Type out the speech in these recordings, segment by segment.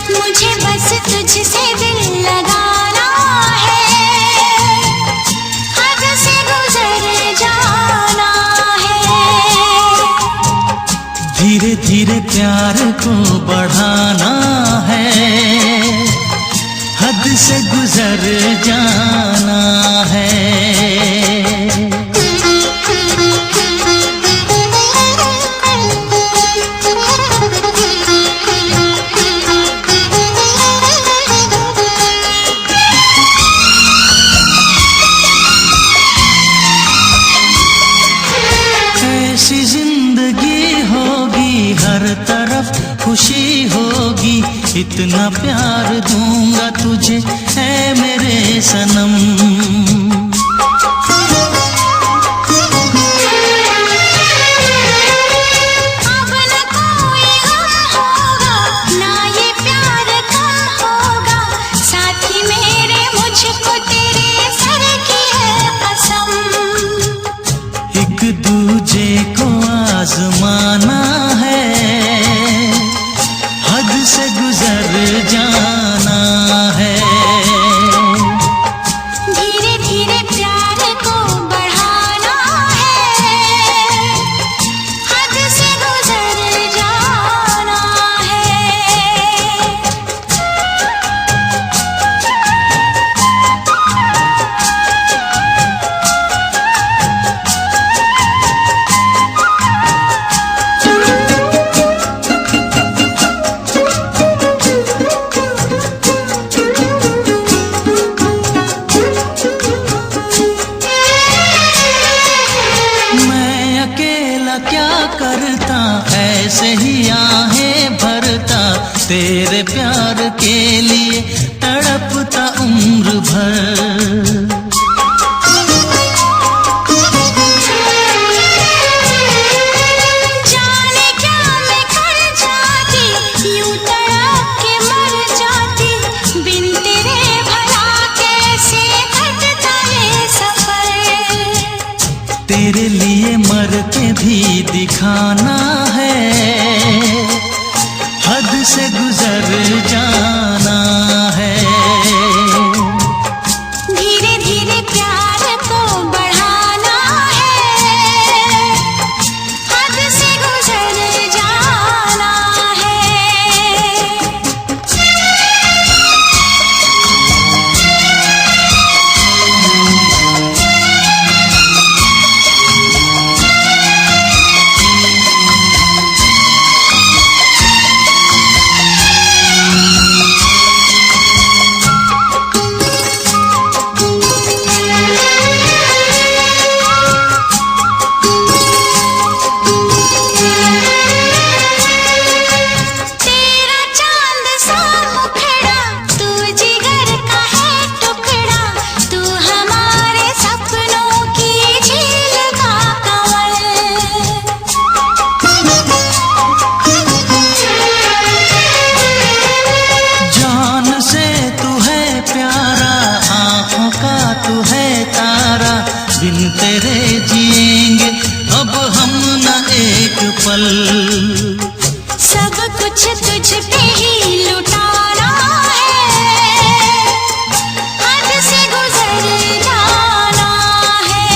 मुझे बस तुझसे दिल लगाना है, हद से गुजर जाना है। धीरे धीरे प्यार को बढ़ाना है, हद से गुजर जाना है। ऐसी जिंदगी होगी, हर तरफ खुशी होगी, इतना प्यार दूंगा तुझे ऐ मेरे सनम। अब न कोई गम होगा, ना ये प्यार कम होगा, साथी मेरे मुझको तेरे सर की है कसम। एक दूजे को आजमाना है, हद से गुजर जाना है। धीरे धीरे प्यार को बढ़ाना है, हद से गुजर जाना है। मैं अकेला क्या करता, ऐसे ही आहें भरता, तेरे प्यार के लिए तड़पता उम्र भर। जाने क्या मैं कर जाती, यूं तड़प के मर जाती, बिन तेरे भला कैसे कटता ये सफर। तेरे लिए मर के भी दिखाना है, हद से गुजर जाना है। धीरे धीरे प्यार को बढ़ाना है, हद से गुजर जाना है। तेरा चांद सा मुखड़ा, तू जिगर का है टुकड़ा, तू हमारे सपनों की झील का कंवल। जान से तू है प्यारा, आँखों का तू है तारा, बिन तेरे जिएंगे अब हम न एक पल। सब कुछ तुझ पे ही लुटाना है, हद से गुजर जाना है।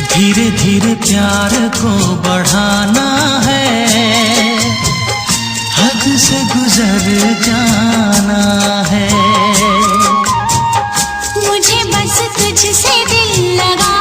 धीरे धीरे प्यार को बढ़ाना है, हद से गुजर जाना है। मुझे बस तुझसे दिल लगा